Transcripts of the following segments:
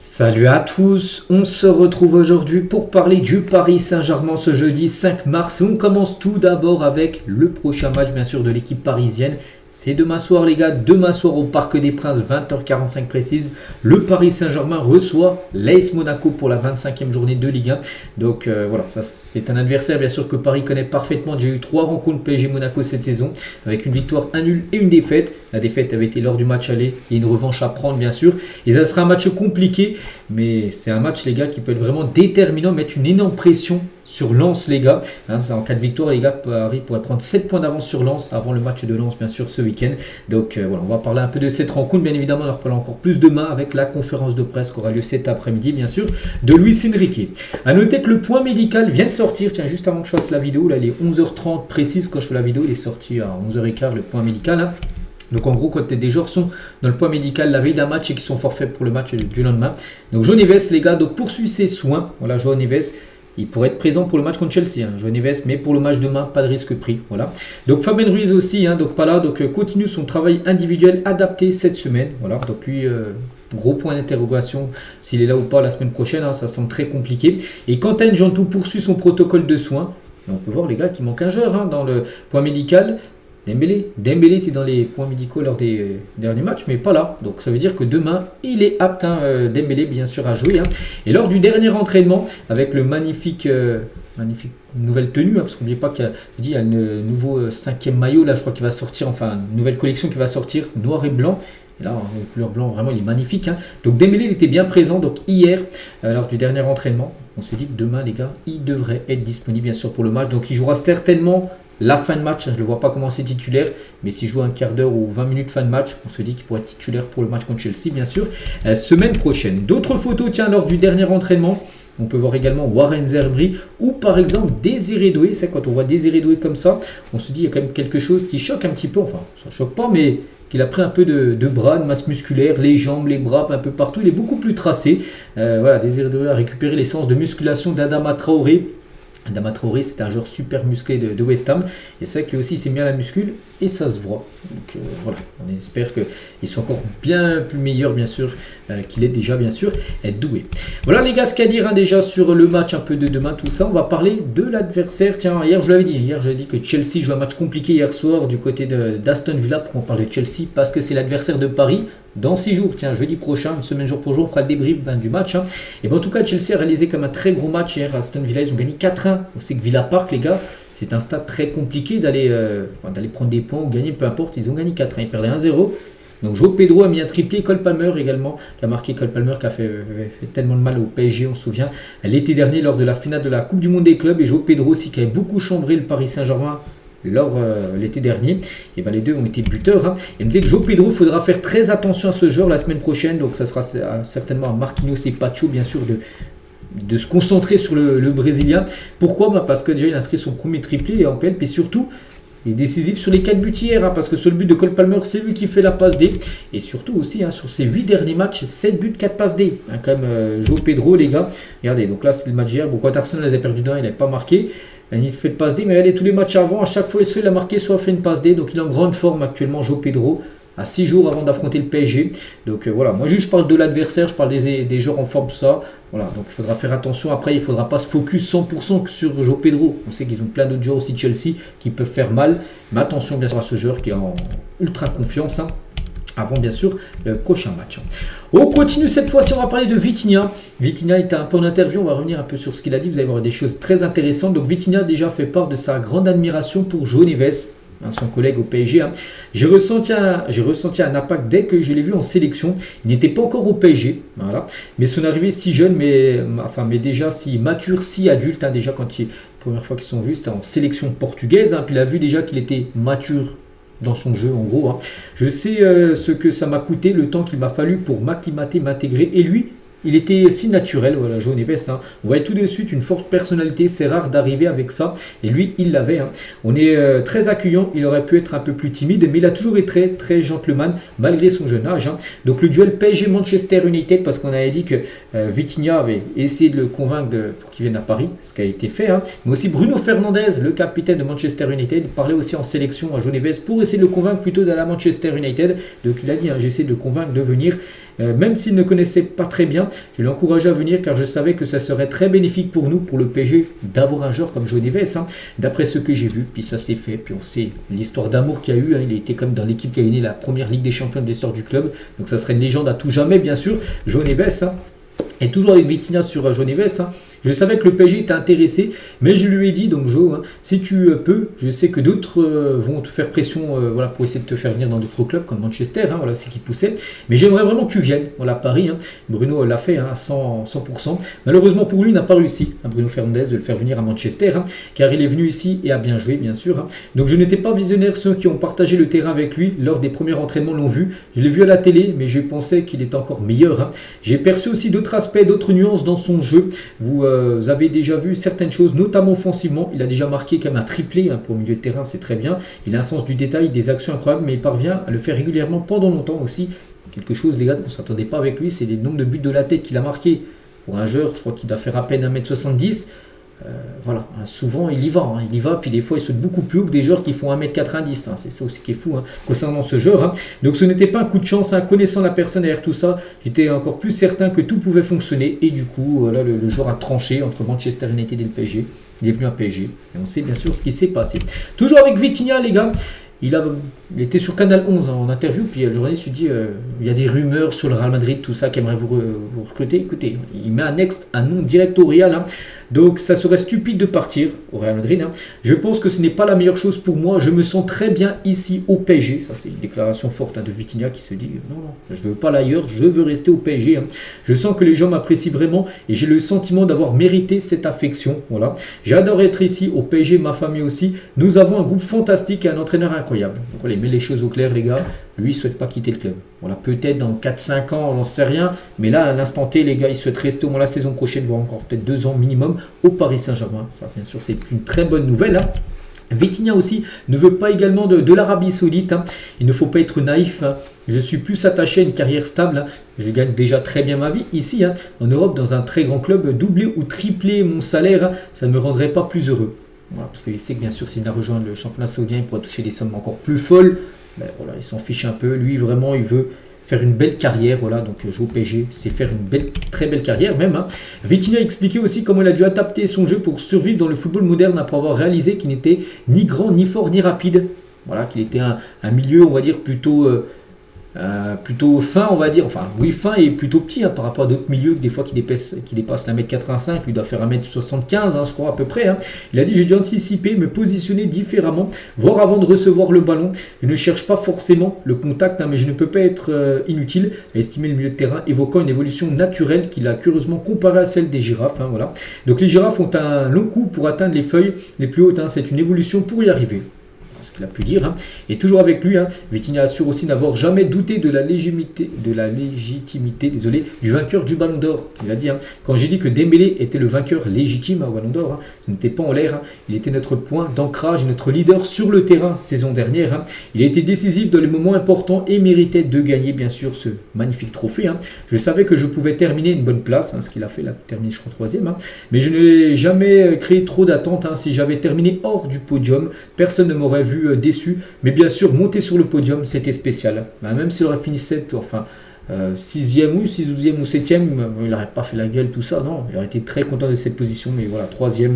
Salut à tous, on se retrouve aujourd'hui pour parler du Paris Saint-Germain ce jeudi 5 mars. On commence tout d'abord avec le prochain match bien sûr de l'équipe parisienne. C'est demain soir les gars, demain soir au Parc des Princes, 20h45 précise. Le Paris Saint-Germain reçoit l'AS Monaco pour la 25e journée de Ligue 1. Donc voilà, ça c'est un adversaire bien sûr que Paris connaît parfaitement. J'ai eu 3 rencontres PSG Monaco cette saison avec une victoire, un nul et une défaite. La défaite avait été lors du match aller et une revanche à prendre bien sûr. Et ça sera un match compliqué, mais c'est un match les gars qui peut être vraiment déterminant, mettre une énorme pression sur Lens les gars. En cas de victoire les gars, Paris pourrait prendre 7 points d'avance sur Lens avant le match de Lens bien sûr ce week-end. Donc voilà, on va parler un peu de cette rencontre. Bien évidemment on en reparlera encore plus demain avec la conférence de presse qui aura lieu cet après-midi bien sûr de Luis Enrique. A noter que le point médical vient de sortir, tiens juste avant que je fasse la vidéo, là il est 11h30 précise quand je fais la vidéo, il est sorti à 11h15 le point médical. Donc en gros, quand des joueurs sont dans le point médical la veille d'un match et qui sont forfaits pour le match du lendemain. Donc João Neves, les gars, donc poursuit ses soins. Voilà, João Neves, il pourrait être présent pour le match contre Chelsea. João Neves, mais pour le match demain, pas de risque pris. Voilà. Donc Fabien Ruiz aussi, donc pas là. Donc continue son travail individuel adapté cette semaine. Voilà. Donc lui, gros point d'interrogation s'il est là ou pas la semaine prochaine. Ça semble très compliqué. Et Quentin Jantou poursuit son protocole de soins. Et on peut voir les gars qu'il manque un joueur dans le point médical. Dembélé était dans les points médicaux lors des derniers matchs, mais pas là. Donc ça veut dire que demain, il est apte, Dembélé bien sûr à jouer. Et lors du dernier entraînement, avec le magnifique nouvelle tenue, parce qu'on n'oublie pas qu'il y a le nouveau 5e maillot, là je crois qu'il va sortir, enfin une nouvelle collection qui va sortir, noir et blanc. Et là, la couleur blanc, vraiment, il est magnifique. Donc Dembélé, il était bien présent donc hier, lors du dernier entraînement. On se dit que demain, les gars, il devrait être disponible bien sûr pour le match. Donc il jouera certainement la fin de match, je ne le vois pas commencer titulaire, mais s'il joue un quart d'heure ou 20 minutes fin de match, on se dit qu'il pourrait être titulaire pour le match contre Chelsea, bien sûr, semaine prochaine. D'autres photos, tiens, lors du dernier entraînement, on peut voir également Warren Zerbri ou par exemple Désiré Doué. C'est quand on voit Désiré Doué comme ça, on se dit qu'il y a quand même quelque chose qui choque un petit peu, enfin, ça ne choque pas, mais qu'il a pris un peu de bras, de masse musculaire, les jambes, les bras, un peu partout, il est beaucoup plus tracé. Voilà, Désiré Doué a récupéré les séances de musculation d'Adama Traoré. Adama Traoré, c'est un joueur super musclé de West Ham. Et c'est vrai que lui aussi, il s'est mis à la muscule et ça se voit. Donc voilà, on espère qu'il soit encore bien plus meilleur, bien sûr, qu'il est déjà, bien sûr, être doué. Voilà les gars, ce qu'à dire déjà sur le match un peu de demain, tout ça. On va parler de l'adversaire. Tiens, hier, je l'avais dit. Hier, j'avais dit que Chelsea joue un match compliqué hier soir du côté d'Aston Villa. Pour en parler de Chelsea, parce que c'est l'adversaire de Paris. Dans 6 jours, tiens, jeudi prochain, une semaine jour pour jour, on fera le débrief du match. Et en tout cas, Chelsea a réalisé comme un très gros match hier. Aston Villa, ils ont gagné 4-1. On sait que Villa Park, les gars, c'est un stade très compliqué d'aller prendre des points ou gagner, peu importe. Ils ont gagné 4-1, ils perdaient 1-0. Donc João Pedro a mis un triplé, Cole Palmer également, qui a marqué Cole Palmer, qui a fait tellement de mal au PSG, on se souvient, l'été dernier lors de la finale de la Coupe du Monde des clubs. Et João Pedro aussi, qui avait beaucoup chambré le Paris Saint-Germain lors l'été dernier, et les deux ont été buteurs. Il me disait que João Pedro, il faudra faire très attention à ce joueur la semaine prochaine, donc ça sera certainement à Marquinhos et Pacho bien sûr de se concentrer sur le Brésilien. Pourquoi? Parce que déjà il a inscrit son premier triplé en PL, et surtout il est décisif sur les 4 buts hier, parce que sur le but de Cole Palmer, c'est lui qui fait la passe D. Et surtout aussi, sur ses 8 derniers matchs, 7 buts, 4 passes D. Quand même, João Pedro, les gars. Regardez, donc là, c'est le match d'hier. Bon, quand Arsenal les a perdu d'un, il n'avait pas marqué. Il fait de passe D, mais regardez, tous les matchs avant, à chaque fois, soit il a marqué, soit fait une passe D. Donc il est en grande forme actuellement, João Pedro, à 6 jours avant d'affronter le PSG. Donc voilà, moi juste je parle de l'adversaire, je parle des joueurs en forme, tout ça. Voilà, donc il faudra faire attention. Après, il ne faudra pas se focus 100% sur João Pedro. On sait qu'ils ont plein d'autres joueurs aussi de Chelsea qui peuvent faire mal. Mais attention bien sûr à ce joueur qui est en ultra confiance. Avant bien sûr le prochain match. On continue cette fois-ci, on va parler de Vitinha. Vitinha était un peu en interview, on va revenir un peu sur ce qu'il a dit, vous allez voir des choses très intéressantes. Donc Vitinha a déjà fait part de sa grande admiration pour João Neves, son collègue au PSG. J'ai ressenti un impact dès que je l'ai vu en sélection. Il n'était pas encore au PSG, voilà. Mais son arrivée si jeune, mais déjà si mature, si adulte, déjà quand la première fois qu'ils se sont vus, c'était en sélection portugaise. Puis il a vu déjà qu'il était mature dans son jeu en gros. Je sais ce que ça m'a coûté, le temps qu'il m'a fallu pour m'acclimater, m'intégrer. Et lui, il était si naturel, voilà, João Neves. On voyait tout de suite une forte personnalité, c'est rare d'arriver avec ça. Et lui, il l'avait. On est très accueillant, il aurait pu être un peu plus timide, mais il a toujours été très, très gentleman, malgré son jeune âge. Donc le duel PSG-Manchester United, parce qu'on avait dit que Vitinha avait essayé de le convaincre pour qu'il vienne à Paris, ce qui a été fait. Mais aussi Bruno Fernandes, le capitaine de Manchester United, parlait aussi en sélection à João Neves pour essayer de le convaincre plutôt d'aller à Manchester United. Donc il a dit, j'ai essayé de le convaincre de venir. Même s'il ne connaissait pas très bien, je l'ai encouragé à venir car je savais que ça serait très bénéfique pour nous, pour le PSG, d'avoir un joueur comme João Neves, d'après ce que j'ai vu. Puis ça s'est fait, puis on sait l'histoire d'amour qu'il y a eu, il a été comme dans l'équipe qui a gagné la première Ligue des Champions de l'histoire du club, donc ça serait une légende à tout jamais bien sûr, João Neves. Et toujours avec Vitinha sur João Neves, je savais que le PSG était intéressé, mais je lui ai dit, donc Joe, si tu peux, je sais que d'autres vont te faire pression voilà, pour essayer de te faire venir dans d'autres clubs comme Manchester, voilà, c'est qui poussait, mais j'aimerais vraiment que tu viennes, voilà, Paris, Bruno l'a fait à 100%, malheureusement pour lui, il n'a pas réussi, Bruno Fernandes, de le faire venir à Manchester, car il est venu ici et a bien joué, bien sûr, donc je n'étais pas visionnaire, ceux qui ont partagé le terrain avec lui lors des premiers entraînements l'ont vu, je l'ai vu à la télé, mais je pensais qu'il était encore meilleur, j'ai perçu aussi d'autres aspects, d'autres nuances dans son jeu, vous avez déjà vu certaines choses, notamment offensivement. Il a déjà marqué quand même un triplé pour le milieu de terrain, c'est très bien. Il a un sens du détail, des actions incroyables, mais il parvient à le faire régulièrement pendant longtemps aussi. Quelque chose, les gars, qu'on ne s'attendait pas avec lui, c'est les nombres de buts de la tête qu'il a marqué. Pour un joueur, je crois qu'il doit faire à peine 1m70. Voilà, souvent il y va, puis des fois il saute beaucoup plus haut que des joueurs qui font 1m90, c'est ça aussi qui est fou concernant ce joueur. Donc ce n'était pas un coup de chance, connaissant la personne derrière tout ça, j'étais encore plus certain que tout pouvait fonctionner, et du coup là, le joueur a tranché entre Manchester United et le PSG, il est venu à PSG, et on sait bien sûr ce qui s'est passé. Toujours avec Vitinha les gars, il était sur Canal 11 en interview, puis le journaliste lui dit il y a des rumeurs sur le Real Madrid, tout ça, qui aimerait vous recruter. Écoutez, il met un nom direct au Real, donc ça serait stupide de partir au Real Madrid. Je pense que ce n'est pas la meilleure chose pour moi, je me sens très bien ici au PSG. Ça c'est une déclaration forte de Vitinha qui se dit non, je ne veux pas l'ailleurs, je veux rester au PSG. Je sens que les gens m'apprécient vraiment et j'ai le sentiment d'avoir mérité cette affection. Voilà. J'adore être ici au PSG, ma famille aussi. Nous avons un groupe fantastique et un entraîneur incroyable. Donc voilà, il met les choses au clair les gars. Lui, il ne souhaite pas quitter le club. Voilà, peut-être dans 4-5 ans, j'en sais rien. Mais là, à l'instant T, les gars, il souhaite rester au moins la saison prochaine, voire encore peut-être 2 ans minimum au Paris Saint-Germain. Ça, bien sûr, c'est une très bonne nouvelle. Vitinha aussi ne veut pas également de l'Arabie Saoudite. Il ne faut pas être naïf. Je suis plus attaché à une carrière stable. Je gagne déjà très bien ma vie ici, en Europe, dans un très grand club. Doubler ou tripler mon salaire, ça ne me rendrait pas plus heureux. Voilà, parce qu'il sait que bien sûr, s'il a rejoint le championnat saoudien, il pourra toucher des sommes encore plus folles. Ben, voilà, il s'en fiche un peu. Lui, vraiment, il veut faire une belle carrière. Voilà, donc jouer au PSG, c'est faire une très belle carrière même. Vitinha a expliqué aussi comment il a dû adapter son jeu pour survivre dans le football moderne après avoir réalisé qu'il n'était ni grand, ni fort, ni rapide. Voilà, qu'il était un milieu, on va dire, plutôt fin, on va dire, enfin oui fin et plutôt petit par rapport à d'autres milieux des fois qui dépassent la 1m85, lui doit faire 1m75 je crois à peu près. Il a dit j'ai dû anticiper, me positionner différemment, voir avant de recevoir le ballon. Je ne cherche pas forcément le contact, mais je ne peux pas être inutile à estimer le milieu de terrain, évoquant une évolution naturelle qu'il a curieusement comparée à celle des girafes. Voilà. Donc les girafes ont un long cou pour atteindre les feuilles les plus hautes, c'est une évolution pour y arriver. Ce qu'il a pu dire. Et toujours avec lui, Vitinha assure aussi n'avoir jamais douté de la légitimité du vainqueur du Ballon d'Or. Il a dit, quand j'ai dit que Dembélé était le vainqueur légitime au Ballon d'Or, ce n'était pas en l'air, il était notre point d'ancrage et notre leader sur le terrain saison dernière. Il a été décisif dans les moments importants et méritait de gagner bien sûr ce magnifique trophée. Je savais que je pouvais terminer une bonne place, ce qu'il a fait, il a terminé je crois 3e, mais je n'ai jamais créé trop d'attentes. Si j'avais terminé hors du podium, personne ne m'aurait vu déçu, mais bien sûr monter sur le podium c'était spécial, même s'il aurait fini 7 enfin 6e ou 12e ou 7e, il n'aurait pas fait la gueule tout ça, non, il aurait été très content de cette position, mais voilà, 3e.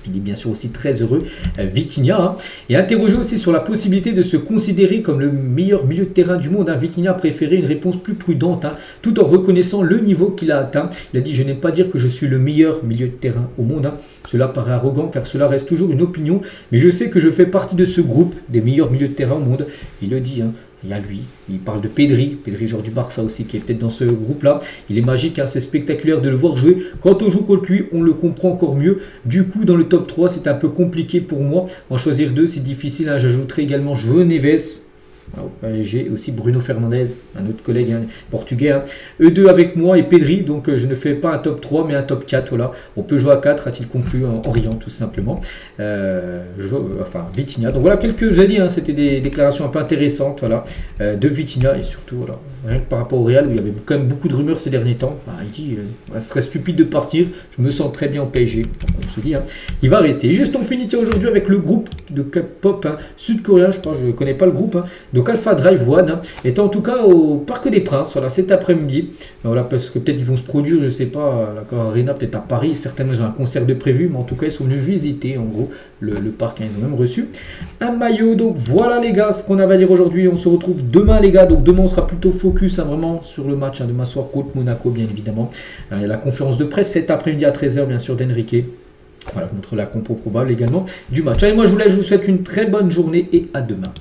Il est bien sûr aussi très heureux, Vitinha. Et interrogé aussi sur la possibilité de se considérer comme le meilleur milieu de terrain du monde, Vitinha a préféré une réponse plus prudente, tout en reconnaissant le niveau qu'il a atteint. Il a dit « Je n'aime pas dire que je suis le meilleur milieu de terrain au monde. Cela paraît arrogant car cela reste toujours une opinion, mais je sais que je fais partie de ce groupe des meilleurs milieux de terrain au monde. » Il le dit, il y a lui, il parle de Pedri, joueur du Barça aussi, qui est peut-être dans ce groupe-là. Il est magique, c'est spectaculaire de le voir jouer. Quand on joue contre lui, on le comprend encore mieux. Du coup, dans le top 3, c'est un peu compliqué pour moi. En choisir 2, c'est difficile. J'ajouterai également João Neves. J'ai aussi Bruno Fernandes, un autre collègue portugais. Eux deux avec moi et Pedri, donc je ne fais pas un top 3 mais un top 4. Voilà. On peut jouer à 4, a-t-il conclu en riant tout simplement. Vitinha. Donc voilà quelques, j'ai dit, c'était des déclarations un peu intéressantes de Vitinha et surtout rien que par rapport au Real où il y avait quand même beaucoup de rumeurs ces derniers temps. Il dit ce serait stupide de partir, je me sens très bien au PSG. Donc on se dit qu'il va rester. Et juste on finit aujourd'hui avec le groupe de K-pop sud-coréen, je ne connais pas le groupe. Donc Alpha Drive One est en tout cas au Parc des Princes, voilà, cet après-midi. Voilà, parce que peut-être ils vont se produire, je sais pas, la Arena peut-être à Paris, certainement ils ont un concert de prévu, mais en tout cas ils sont venus visiter en gros le parc, hein, ils ont même reçu un maillot. Donc voilà les gars, ce qu'on avait à dire aujourd'hui. On se retrouve demain les gars, donc demain on sera plutôt focus vraiment sur le match, demain soir contre Monaco bien évidemment. Il y a la conférence de presse cet après-midi à 13h bien sûr d'Enrique. Voilà, contre la compo probable également du match. Allez, moi je vous laisse, je vous souhaite une très bonne journée et à demain.